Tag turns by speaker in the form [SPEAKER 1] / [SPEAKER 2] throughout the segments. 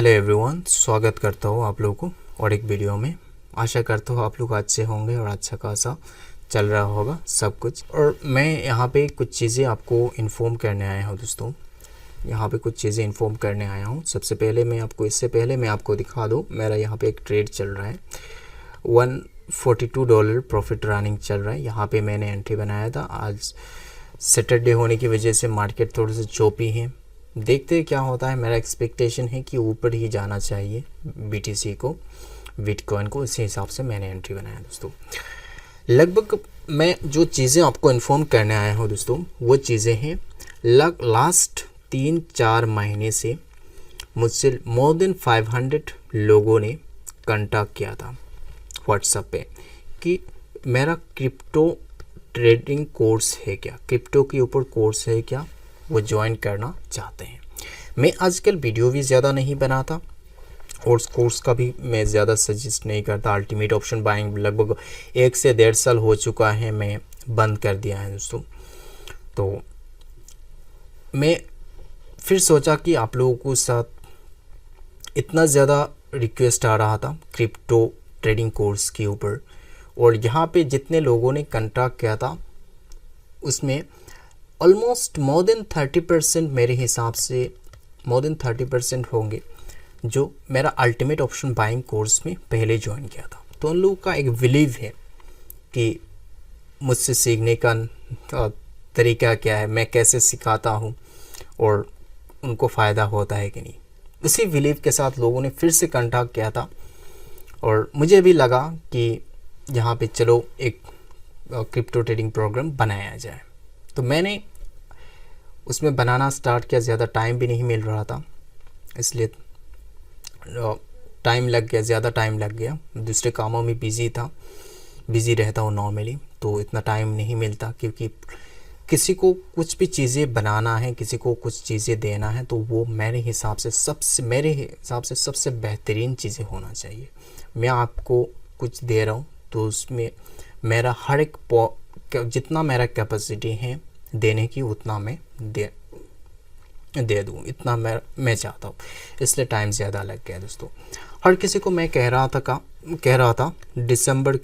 [SPEAKER 1] Hello everyone, स्वागत करता हूँ आप लोगों को और एक वीडियो में। आशा करता हूँ आप लोग अच्छे होंगे और अच्छा खासा चल रहा होगा सब कुछ। और मैं यहाँ पे कुछ चीज़ें आपको इन्फॉर्म करने आया हूँ दोस्तों। यहाँ पे कुछ चीज़ें इन्फॉर्म करने आया हूँ। इससे पहले मैं आपको दिखा दूँ, मेरा यहाँ पे एक ट्रेड चल रहा है। $142 प्रॉफिट रनिंग चल रहा है। यहाँ पे मैंने एंट्री बनाया था। आज सैटरडे होने की वजह से मार्केट थोड़े से चोपी है। देखते हैं क्या होता है। मेरा एक्सपेक्टेशन है कि ऊपर ही जाना चाहिए BTC को, बिटकॉइन को। इसी हिसाब से मैंने एंट्री बनाया दोस्तों। लगभग मैं जो चीज़ें आपको इन्फॉर्म करने आया हूँ दोस्तों, वो चीज़ें हैं लास्ट 3-4 महीने से मुझसे मोर देन 500 लोगों ने कांटेक्ट किया था व्हाट्सएप पे कि मेरा क्रिप्टो ट्रेडिंग कोर्स है क्या, क्रिप्टो के ऊपर कोर्स है क्या, वो ज्वाइन करना चाहते हैं। मैं आजकल वीडियो भी ज़्यादा नहीं बनाता और उस कोर्स का भी मैं ज़्यादा सजेस्ट नहीं करता। अल्टीमेट ऑप्शन बाइंग लगभग 1 से 1.5 साल हो चुका है, मैं बंद कर दिया है दोस्तों। तो मैं फिर सोचा कि आप लोगों को साथ इतना ज़्यादा रिक्वेस्ट आ रहा था क्रिप्टो ट्रेडिंग कोर्स के ऊपर, और यहाँ पे जितने लोगों ने कांटेक्ट किया था उसमें ऑलमोस्ट मोर देन 30% मेरे हिसाब से मोर देन 30% होंगे जो मेरा अल्टीमेट ऑप्शन बाइंग कोर्स में पहले ज्वाइन किया था। तो उन लोगों का एक बिलीव है कि मुझसे सीखने का तरीका क्या है, मैं कैसे सिखाता हूँ और उनको फ़ायदा होता है कि नहीं। उसी बिलीव के साथ लोगों ने फिर से कांटेक्ट किया था और मुझे भी लगा कि यहाँ पे चलो एक क्रिप्टो ट्रेडिंग प्रोग्राम बनाया जाए। तो मैंने उसमें बनाना स्टार्ट किया। ज़्यादा टाइम भी नहीं मिल रहा था, इसलिए टाइम लग गया, ज़्यादा टाइम लग गया। दूसरे कामों में बिज़ी रहता हूँ नॉर्मली, तो इतना टाइम नहीं मिलता। क्योंकि किसी को कुछ भी चीज़ें बनाना है, किसी को कुछ चीज़ें देना है, तो वो मेरे हिसाब से सबसे बेहतरीन चीज़ें होना चाहिए। मैं आपको कुछ दे रहा हूँ तो उसमें मेरा हर एक जितना मेरा कैपेसिटी है देने की उतना मैं दे दूँ, इतना मैं चाहता हूँ। इसलिए टाइम ज़्यादा लग गया दोस्तों। हर किसी को मैं कह रहा था दिसंबर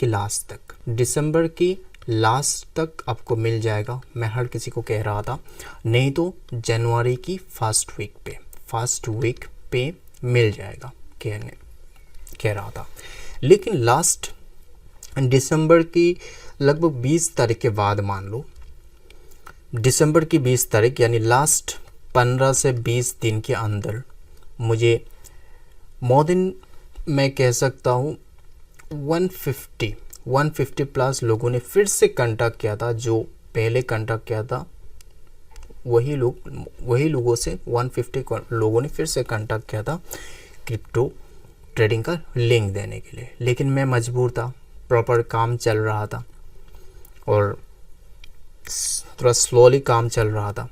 [SPEAKER 1] की लास्ट तक आपको मिल जाएगा। मैं हर किसी को कह रहा था, नहीं तो जनवरी की फर्स्ट वीक पे मिल जाएगा कह रहा था। लेकिन लास्ट दिसंबर की लगभग 20 तारीख के बाद, मान लो दिसंबर की 20 तारीख यानी लास्ट 15 से 20 दिन के अंदर मुझे मोर देन, मैं कह सकता हूँ 150 प्लस लोगों ने फिर से कांटेक्ट किया था। जो पहले कांटेक्ट किया था वही लोगों से 150 लोगों ने फिर से कांटेक्ट किया था क्रिप्टो ट्रेडिंग का लिंक देने के लिए। लेकिन मैं मजबूर था, प्रॉपर काम चल रहा था और थोड़ा स्लोली काम चल रहा था,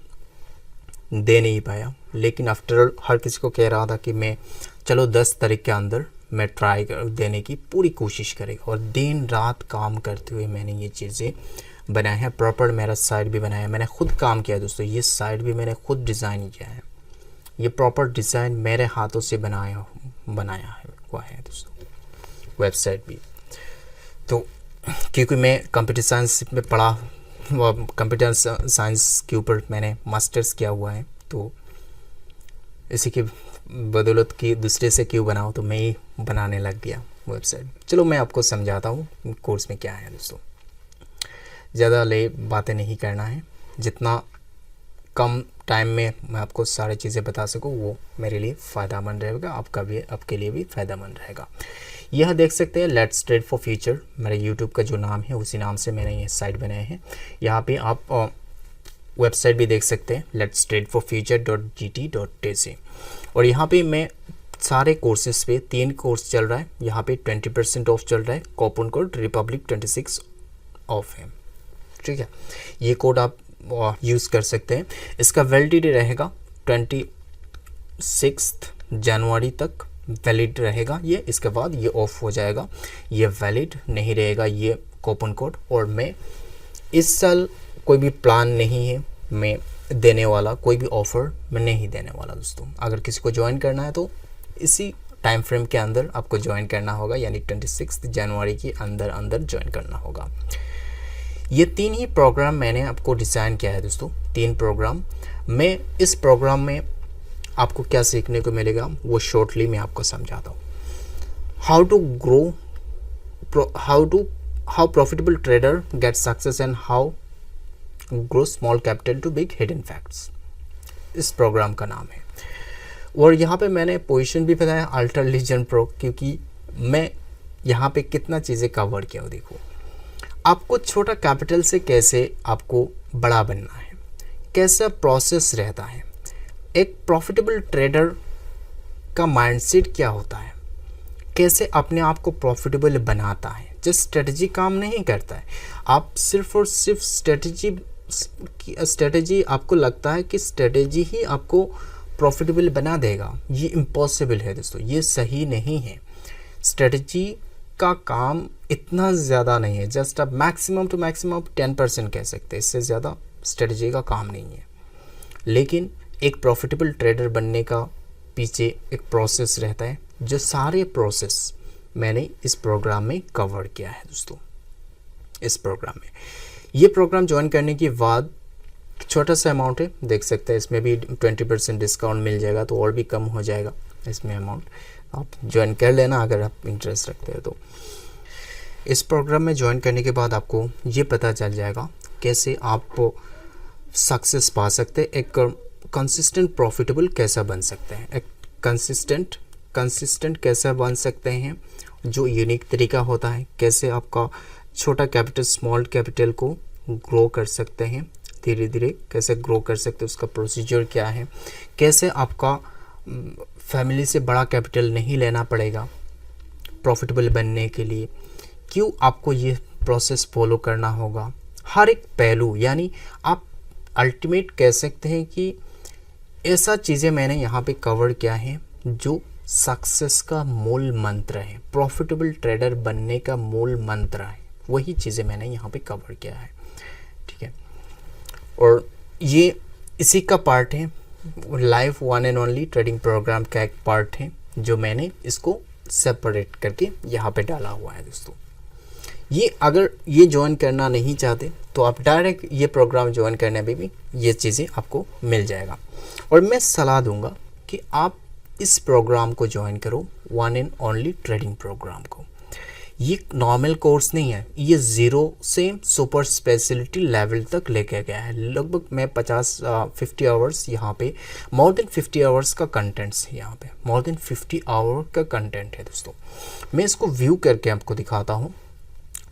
[SPEAKER 1] दे नहीं पाया। लेकिन आफ्टर हर किसी को कह रहा था कि मैं चलो 10 तारीख के अंदर मैं ट्राई देने की पूरी कोशिश करेगा। और दिन रात काम करते हुए मैंने ये चीज़ें बनाई हैं। प्रॉपर मेरा साइट भी बनाया, मैंने खुद काम किया दोस्तों। ये साइट भी मैंने खुद डिज़ाइन किया है। ये प्रॉपर डिज़ाइन मेरे हाथों से बनाया हुआ है दोस्तों, वेबसाइट भी। तो क्योंकि मैं कंप्यूटर साइंस में पढ़ा, कंप्यूटर साइंस के ऊपर मैंने मास्टर्स किया हुआ है, तो इसी की बदौलत की दूसरे से क्यों बनाऊँ, तो मैं ही बनाने लग गया वेबसाइट। चलो मैं आपको समझाता हूँ कोर्स में क्या है दोस्तों। ज़्यादा बातें नहीं करना है, जितना कम टाइम में मैं आपको सारी चीज़ें बता सकूँ वो मेरे लिए फ़ायदेमंद रहेगा, आपके लिए भी फ़ायदेमंद रहेगा। यह देख सकते हैं लेट्स ट्रेड फॉर फ्यूचर, मेरे यूट्यूब का जो नाम है उसी नाम से मैंने ये साइट बनाए हैं। यहाँ पे आप वेबसाइट भी देख सकते हैं letstradforfuture.gt.tc। और यहाँ पे मैं सारे कोर्सेज पे 3 कोर्स चल रहा है। यहाँ पे 20% ऑफ चल रहा है। कूपन कोड रिपब्लिक 26 ऑफ है, ठीक है। ये कोड आप यूज़ कर सकते हैं। इसका वैलिडिटी रहेगा 26 जनवरी तक वैलिड रहेगा ये। इसके बाद ये ऑफ हो जाएगा, ये वैलिड नहीं रहेगा ये कूपन कोड। और मैं इस साल कोई भी प्लान नहीं है मैं देने वाला, कोई भी ऑफ़र मैं नहीं देने वाला दोस्तों। अगर किसी को ज्वाइन करना है तो इसी टाइम फ्रेम के अंदर आपको ज्वाइन करना होगा, यानी 26 जनवरी के अंदर अंदर ज्वाइन करना होगा। ये 3 ही प्रोग्राम मैंने आपको डिज़ाइन किया है दोस्तों, 3 प्रोग्राम। मैं इस प्रोग्राम में आपको क्या सीखने को मिलेगा वो शॉर्टली मैं आपको समझाता हूँ। How to grow, how profitable trader get success and how grow small capital to big hidden facts, इस प्रोग्राम का नाम है। और यहाँ पे मैंने पोजीशन भी बताया अल्टर लीजन प्रो, क्योंकि मैं यहाँ पे कितना चीज़ें कवर किया हो। देखो, आपको छोटा कैपिटल से कैसे आपको बड़ा बनना है, कैसा प्रोसेस रहता है, एक प्रॉफिटेबल ट्रेडर का माइंडसेट क्या होता है, कैसे अपने आप को प्रॉफिटेबल बनाता है। जस्ट स्ट्रेटजी काम नहीं करता है। आप सिर्फ और सिर्फ स्ट्रेटजी आपको लगता है कि स्ट्रेटजी ही आपको प्रॉफिटेबल बना देगा, ये इम्पॉसिबल है दोस्तों, ये सही नहीं है। स्ट्रेटजी का काम इतना ज़्यादा नहीं है, जस्ट आप मैक्सिमम टू मैक्सिमम 10% कह सकते हैं, इससे ज़्यादा स्ट्रेटजी का काम नहीं है। लेकिन एक प्रॉफिटेबल ट्रेडर बनने का पीछे एक प्रोसेस रहता है, जो सारे प्रोसेस मैंने इस प्रोग्राम में कवर किया है दोस्तों। इस प्रोग्राम में ये प्रोग्राम ज्वाइन करने के बाद छोटा सा अमाउंट है, देख सकते हैं, इसमें भी 20% डिस्काउंट मिल जाएगा, तो और भी कम हो जाएगा इसमें अमाउंट। आप ज्वाइन कर लेना अगर आप इंटरेस्ट रखते हैं तो। इस प्रोग्राम में ज्वाइन करने के बाद आपको ये पता चल जाएगा कैसे आप सक्सेस पा सकते हैं, एक कंसिस्टेंट प्रॉफिटेबल कैसा बन सकते हैं, एक कंसिस्टेंट कैसा बन सकते हैं, जो यूनिक तरीका होता है, कैसे आपका छोटा कैपिटल स्मॉल कैपिटल को ग्रो कर सकते हैं, धीरे धीरे कैसे ग्रो कर सकते हैं, उसका प्रोसीजर क्या है, कैसे आपका फैमिली से बड़ा कैपिटल नहीं लेना पड़ेगा प्रॉफिटेबल बनने के लिए, क्यों आपको ये प्रोसेस फॉलो करना होगा, हर एक पहलू। यानी आप अल्टीमेट कह सकते हैं कि ऐसा चीज़ें मैंने यहाँ पे कवर किया है जो सक्सेस का मूल मंत्र है, प्रॉफिटेबल ट्रेडर बनने का मूल मंत्र है, वही चीज़ें मैंने यहाँ पे कवर किया है, ठीक है। और ये इसी का पार्ट है, life one and only trading program का एक पार्ट है, जो मैंने इसको सेपरेट करके यहाँ पे डाला हुआ है दोस्तों। ये अगर ये ज्वाइन करना नहीं चाहते तो आप डायरेक्ट ये प्रोग्राम ज्वाइन करने में भी ये चीज़ें आपको मिल जाएगा। और मैं सलाह दूंगा कि आप इस प्रोग्राम को ज्वाइन करो, one and only trading program को। ये नॉर्मल कोर्स नहीं है, ये 0 से सुपर स्पेशलिटी लेवल तक लेके गया है। लगभग मैं 50 आवर्स यहाँ पे, मोर देन 50 आवर्स का कंटेंट्स है यहाँ पे, मोर देन 50 आवर का कंटेंट है दोस्तों। मैं इसको व्यू करके आपको दिखाता हूँ।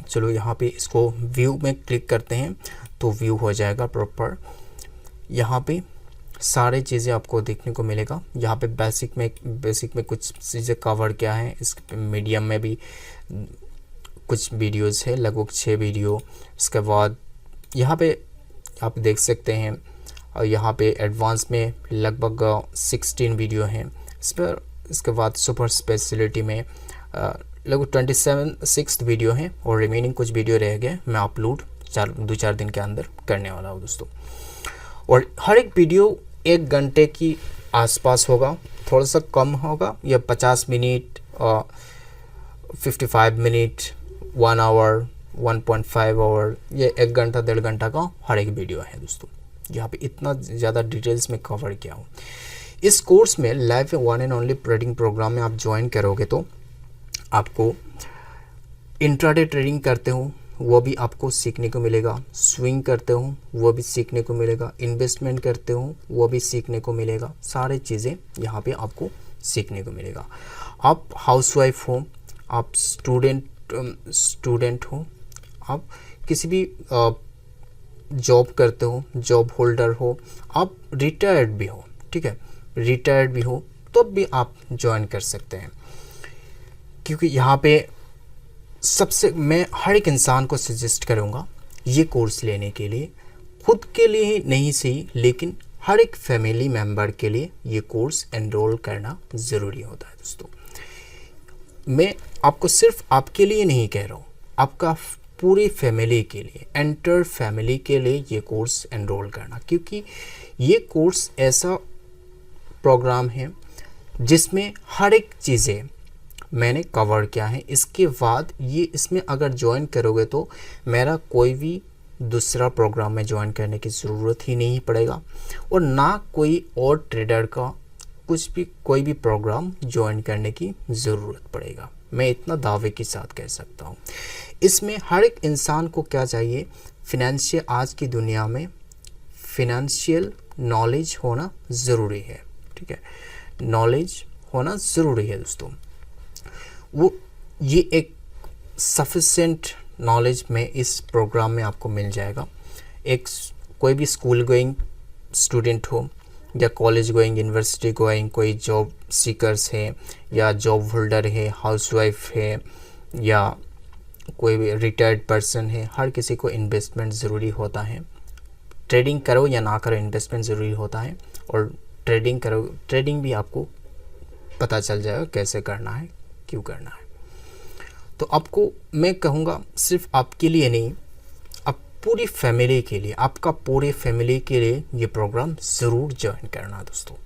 [SPEAKER 1] चलो यहाँ पे इसको व्यू में क्लिक करते हैं तो व्यू हो जाएगा प्रॉपर। यहाँ पे सारे चीज़ें आपको देखने को मिलेगा। यहाँ पे बेसिक में कुछ चीज़ें कवर किया है, इस मीडियम में भी कुछ वीडियोस है, लगभग 6 वीडियो। इसके बाद यहाँ पे आप देख सकते हैं, और यहाँ पे एडवांस में लगभग 16 वीडियो हैं इस पर। इसके बाद सुपर स्पेशलिटी में लगभग 26 वीडियो हैं, और रिमेनिंग कुछ वीडियो रह गए, मैं अपलोड 2-4 दिन के अंदर करने वाला हूँ दोस्तों। और हर एक वीडियो 1 घंटे की आसपास होगा, थोड़ा सा कम होगा, या 50 मिनट, 55 मिनट, 1 आवर, 1.5 आवर, ये 1 घंटा 1.5 घंटा का हर एक वीडियो है दोस्तों। यहाँ पे इतना ज़्यादा डिटेल्स में कवर किया हूँ। इस कोर्स में life one and only trading program में आप ज्वाइन करोगे तो आपको इंट्राडे ट्रेडिंग करते हो वो भी आपको सीखने को मिलेगा, स्विंग करते हो वो भी सीखने को मिलेगा, इन्वेस्टमेंट करते हो वो भी सीखने को मिलेगा। सारी चीज़ें यहाँ पे आपको सीखने को मिलेगा। आप हाउसवाइफ हो, आप स्टूडेंट हो, आप किसी भी जॉब करते हो, जॉब होल्डर हो, आप रिटायर्ड भी हो, ठीक है, रिटायर्ड भी हो तो भी आप ज्वाइन कर सकते हैं। क्योंकि यहाँ पे सबसे मैं हर एक इंसान को सजेस्ट करूँगा ये कोर्स लेने के लिए, खुद के लिए ही नहीं सही लेकिन हर एक फैमिली मेम्बर के लिए ये कोर्स एनरोल करना ज़रूरी होता है दोस्तों। मैं आपको सिर्फ आपके लिए नहीं कह रहा हूँ, आपका पूरी फैमिली के लिए, एंटर फैमिली के लिए ये कोर्स एनरोल करना, क्योंकि ये कोर्स ऐसा प्रोग्राम है जिसमें हर एक चीज़ें मैंने कवर किया है। इसके बाद ये इसमें अगर ज्वाइन करोगे तो मेरा कोई भी दूसरा प्रोग्राम में ज्वाइन करने की ज़रूरत ही नहीं पड़ेगा, और ना कोई और ट्रेडर का कोई भी प्रोग्राम ज्वाइन करने की ज़रूरत पड़ेगा। मैं इतना दावे के साथ कह सकता हूँ। इसमें हर एक इंसान को क्या चाहिए, फिनेंशियल, आज की दुनिया में फिनेंशियल नॉलेज होना ज़रूरी है। ठीक है, नॉलेज होना ज़रूरी है दोस्तों। वो ये एक सफिशिएंट नॉलेज में इस प्रोग्राम में आपको मिल जाएगा। कोई भी स्कूल गोइंग स्टूडेंट हो या कॉलेज गोइंग, यूनिवर्सिटी गोइंग, कोई जॉब सीकर्स है या जॉब होल्डर है, हाउसवाइफ है या कोई भी रिटायर्ड पर्सन है, हर किसी को इन्वेस्टमेंट ज़रूरी होता है। ट्रेडिंग करो या ना करो, इन्वेस्टमेंट ज़रूरी होता है। और ट्रेडिंग करो, ट्रेडिंग भी आपको पता चल जाएगा कैसे करना है, क्यों करना है। तो आपको मैं कहूँगा सिर्फ आपके लिए नहीं, आप पूरी फैमिली के लिए, आपका पूरे फैमिली के लिए ये प्रोग्राम ज़रूर ज्वाइन करना दोस्तों।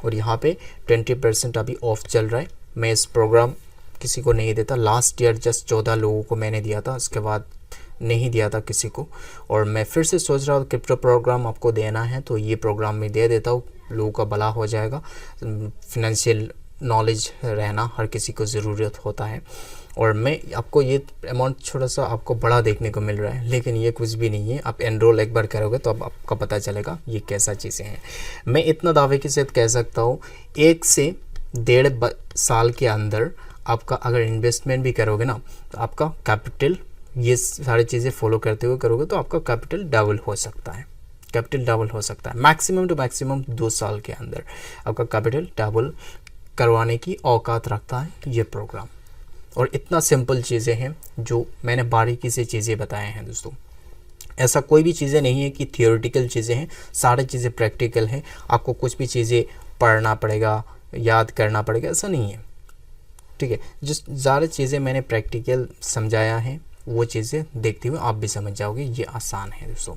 [SPEAKER 1] और यहाँ पे 20% अभी ऑफ चल रहा है। मैं इस प्रोग्राम किसी को नहीं देता। लास्ट ईयर जस्ट 14 लोगों को मैंने दिया था, उसके बाद नहीं दिया था किसी को। और मैं फिर से सोच रहा हूँ क्रिप्टो प्रोग्राम आपको देना है तो ये प्रोग्राम में दे देता हूँ, लोगों का भला हो जाएगा। फिनेंशियल नॉलेज रहना हर किसी को ज़रूरत होता है। और मैं आपको ये अमाउंट थोड़ा सा आपको बड़ा देखने को मिल रहा है, लेकिन ये कुछ भी नहीं है। आप एनरोल एक बार करोगे तो अब आपका पता चलेगा ये कैसा चीज़ें हैं। मैं इतना दावे के साथ कह सकता हूँ 1 से 1.5 साल के अंदर आपका अगर इन्वेस्टमेंट भी करोगे ना तो आपका कैपिटल, ये सारी चीज़ें फॉलो करते हुए करोगे तो आपका कैपिटल डबल हो सकता है। कैपिटल डबल हो सकता है मैक्सिमम टू मैक्सिमम 2 साल के अंदर आपका कैपिटल डबल करवाने की औकात रखता है ये प्रोग्राम। और इतना सिंपल चीज़ें हैं जो मैंने बारीकी से चीज़ें बताए हैं दोस्तों। ऐसा कोई भी चीज़ें नहीं है कि थियोरेटिकल चीज़ें हैं, सारी चीज़ें प्रैक्टिकल हैं। आपको कुछ भी चीज़ें पढ़ना पड़ेगा, याद करना पड़ेगा, ऐसा नहीं है। ठीक है, जिस ज़्यादा चीज़ें मैंने प्रैक्टिकल समझाया है वो चीज़ें देखते हुए आप भी समझ जाओगे, ये आसान है दोस्तों।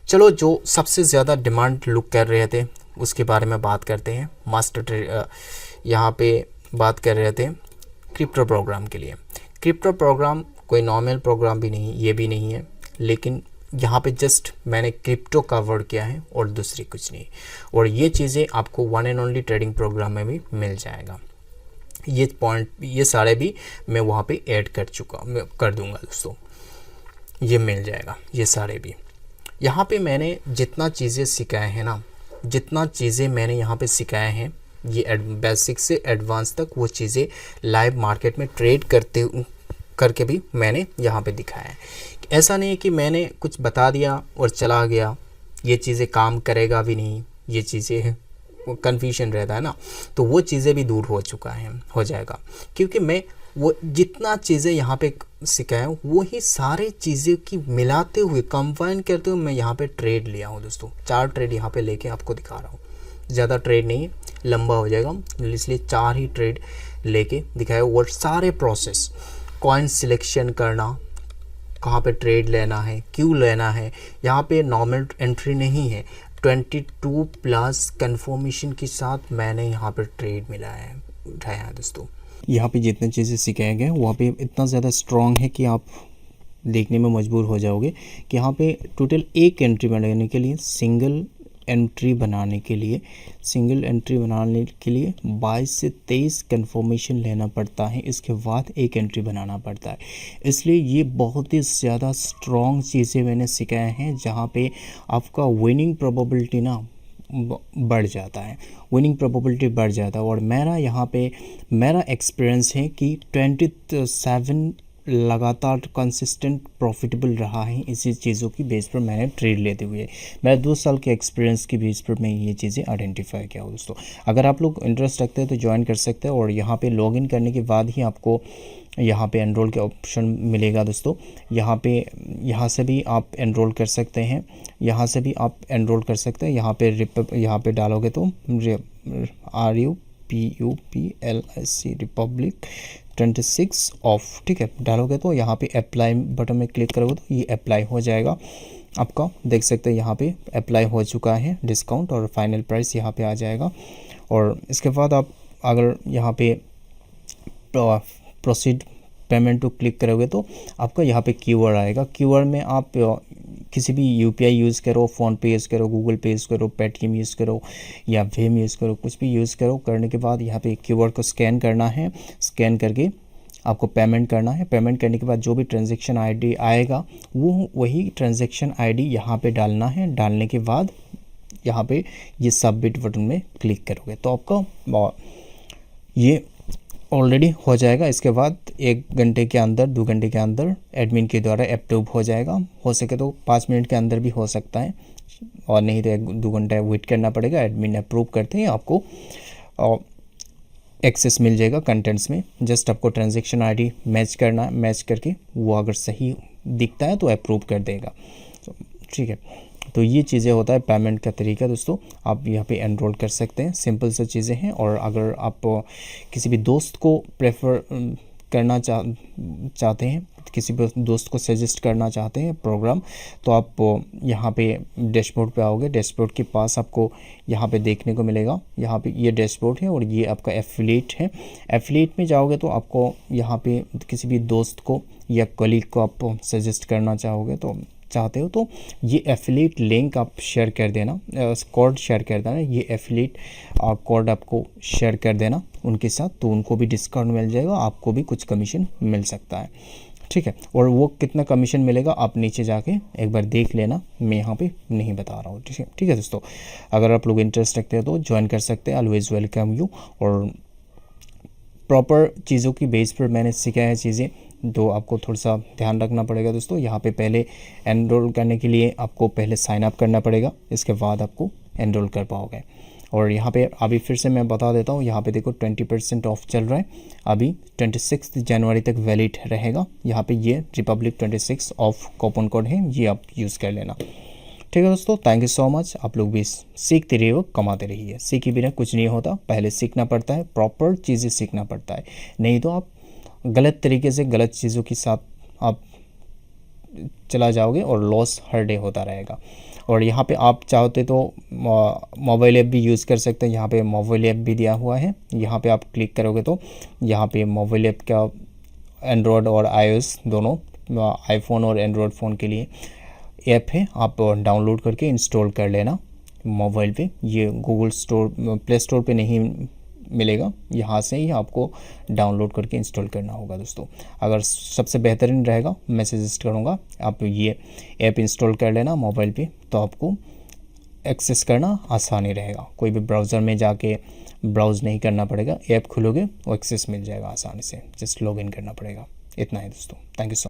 [SPEAKER 1] चलो, जो सबसे ज़्यादा डिमांड लुक कर रहे थे उसके बारे में बात करते हैं। यहाँ पे बात कर रहे थे क्रिप्टो प्रोग्राम के लिए। क्रिप्टो प्रोग्राम कोई नॉर्मल प्रोग्राम भी नहीं, ये भी नहीं है, लेकिन यहाँ पे जस्ट मैंने क्रिप्टो का वर्ड किया है और दूसरी कुछ नहीं। और ये चीज़ें आपको one and only trading program में भी मिल जाएगा। ये पॉइंट, ये सारे भी मैं वहाँ पे ऐड कर दूँगा दोस्तों, ये मिल जाएगा ये सारे भी। यहाँ पे मैंने जितना चीज़ें सिखाए हैं ना, जितना चीज़ें मैंने यहाँ पे सिखाए हैं, ये बेसिक से एडवांस तक वो चीज़ें लाइव मार्केट में ट्रेड करके भी मैंने यहाँ पे दिखाया है। ऐसा नहीं है कि मैंने कुछ बता दिया और चला गया, ये चीज़ें काम करेगा भी नहीं, ये चीज़ें कन्फ्यूजन रहता है ना, तो वो चीज़ें भी दूर हो जाएगा। क्योंकि मैं वो जितना चीज़ें यहाँ पे सिखाया हूँ वही सारे चीज़ें की मिलाते हुए कंबाइन करते हुए मैं यहाँ पे ट्रेड लिया हूँ दोस्तों। 4 ट्रेड यहाँ पे लेके आपको दिखा रहा हूँ। ज़्यादा ट्रेड नहीं है, लंबा हो जाएगा, इसलिए 4 ही ट्रेड लेके दिखाया। और सारे प्रोसेस, कॉइन सिलेक्शन करना, कहाँ पे ट्रेड लेना है, क्यों लेना है, यहाँ पे नॉर्मल एंट्री नहीं है, 22+ कंफर्मेशन के साथ मैंने यहाँ पे ट्रेड उठाया है दोस्तों। यहाँ पे जितनी चीज़ें सिखाए गए वहाँ पे इतना ज़्यादा स्ट्रॉन्ग है कि आप देखने में मजबूर हो जाओगे कि यहाँ पे टोटल एक एंट्री बनाने के लिए सिंगल एंट्री बनाने के लिए 22 से 23 कंफर्मेशन लेना पड़ता है। इसके बाद एक एंट्री बनाना पड़ता है। इसलिए ये बहुत ही ज़्यादा स्ट्रॉन्ग चीज़ें मैंने सिखाए हैं, जहाँ पे आपका विनिंग प्रोबेबिलिटी ना बढ़ जाता है, और मेरा यहाँ पे मेरा एक्सपीरियंस है कि 27 लगातार कंसिस्टेंट प्रॉफिटेबल रहा है। इसी चीज़ों की बेस पर मैंने ट्रेड लेते हुए, मेरा 2 साल के एक्सपीरियंस की बेस पर मैं ये चीज़ें आइडेंटिफाई किया हूँ दोस्तों। अगर आप लोग इंटरेस्ट रखते हैं तो ज्वाइन कर सकते हैं। और यहाँ पे लॉगिन करने के बाद ही आपको यहाँ पे एनरोल के ऑप्शन मिलेगा दोस्तों। यहाँ से भी आप एनरोल कर सकते हैं, यहाँ पे डालोगे तो RUPUPLIC रिपब्लिक 26 ऑफ, ठीक है, डालोगे तो यहाँ पे अप्लाई बटन में क्लिक करोगे तो ये अप्लाई हो जाएगा आपका। देख सकते हैं यहाँ पे अप्लाई हो चुका है डिस्काउंट, और फाइनल प्राइस यहाँ पे आ जाएगा। और इसके बाद आप अगर यहाँ पे प्रोसीड पेमेंट टू क्लिक करोगे तो आपका यहाँ पे कीवर्ड आएगा। कीवर्ड में आप किसी भी यूपीआई यूज़ करो, फ़ोनपे यूज़ करो, गूगल पे यूज़ करो, पेटीएम यूज़ करो या भीम यूज़ करो, कुछ भी यूज़ करो। करने के बाद यहाँ पे कीवर्ड को स्कैन करना है। स्कैन करके आपको पेमेंट करना है। पेमेंट करने के बाद जो भी ट्रांजैक्शन आईडी आएगा वो वही ट्रांजैक्शन आईडी यहाँ पे डालना है। डालने के बाद यहाँ पे ये सबमिट बटन में क्लिक करोगे तो आपका ये ऑलरेडी हो जाएगा। इसके बाद 1 घंटे के अंदर, 2 घंटे के अंदर एडमिन के द्वारा अप्रूव हो जाएगा। हो सके तो 5 मिनट के अंदर भी हो सकता है, और नहीं तो 1-2 घंटा वेट करना पड़ेगा। एडमिन अप्रूव करते ही आपको एक्सेस मिल जाएगा कंटेंट्स में। जस्ट आपको ट्रांजैक्शन आईडी मैच करना, मैच करके वो अगर सही दिखता है तो अप्रूव कर देगा। ठीक है, तो ये चीज़ें होता है पेमेंट का तरीका दोस्तों। आप यहाँ पे एनरोल कर सकते हैं, सिंपल सा चीज़ें हैं। और अगर आप किसी भी दोस्त को प्रेफर करना चाहते हैं, किसी भी दोस्त को सजेस्ट करना चाहते हैं प्रोग्राम, तो आप यहाँ पे डैशबोर्ड पे आओगे। डैशबोर्ड के पास आपको यहाँ पे देखने को मिलेगा, यहाँ पे ये डैशबोर्ड है और ये आपका एफिलिएट है। एफिलिएट में जाओगे तो आपको यहाँ पे किसी भी दोस्त को या कलीग को आप सजेस्ट करना चाहते हो तो ये एफिलिएट लिंक आप शेयर कर देना, कोड शेयर कर देना। ये एफिलिएट कोड आपको शेयर कर देना उनके साथ, तो उनको भी डिस्काउंट मिल जाएगा, आपको भी कुछ कमीशन मिल सकता है। ठीक है, और वो कितना कमीशन मिलेगा आप नीचे जाके एक बार देख लेना, मैं यहाँ पे नहीं बता रहा हूँ। ठीक है दोस्तों, अगर आप लोग इंटरेस्ट रखते हैं तो ज्वाइन कर सकते हैं। Always welcome you. और प्रॉपर चीज़ों की बेस पर मैंने सिखाया है चीज़ें, तो आपको थोड़ा सा ध्यान रखना पड़ेगा दोस्तों। यहाँ पे पहले एनरोल करने के लिए आपको पहले साइन अप करना पड़ेगा, इसके बाद आपको एनरोल कर पाओगे। और यहाँ पे अभी फिर से मैं बता देता हूँ, यहाँ पे देखो 20% ऑफ चल रहा है, अभी 26 जनवरी तक वैलिड रहेगा। यहाँ पे ये रिपब्लिक 26 ऑफ कूपन कोड है, ये आप यूज़ कर लेना। ठीक है दोस्तों, थैंक यू सो मच। आप लोग भी सीखते रहिए, कमाते रहिए। सीखे बिना कुछ नहीं होता, पहले सीखना पड़ता है, प्रॉपर चीज़ें सीखना पड़ता है, नहीं तो आप गलत तरीके से गलत चीज़ों के साथ आप चला जाओगे और लॉस हर डे होता रहेगा। और यहाँ पे आप चाहते तो मोबाइल ऐप भी यूज़ कर सकते हैं। यहाँ पे मोबाइल ऐप भी दिया हुआ है, यहाँ पे आप क्लिक करोगे तो यहाँ पे मोबाइल ऐप का एंड्रॉयड और iOS दोनों, आईफोन और एंड्रॉयड फ़ोन के लिए ऐप है, आप डाउनलोड करके इंस्टॉल कर लेना मोबाइल पे। ये गूगल स्टोर, प्ले स्टोर पे नहीं मिलेगा, यहाँ से ही आपको डाउनलोड करके इंस्टॉल करना होगा दोस्तों। अगर सबसे बेहतरीन रहेगा, मैं सजेस्ट करूँगा आप ये ऐप इंस्टॉल कर लेना मोबाइल पे, तो आपको एक्सेस करना आसानी रहेगा। कोई भी ब्राउज़र में जाके ब्राउज़ नहीं करना पड़ेगा, ऐप खोलोगे वो एक्सेस मिल जाएगा आसानी से, जस्ट लॉगिन करना पड़ेगा। इतना है दोस्तों, थैंक यू सो मच।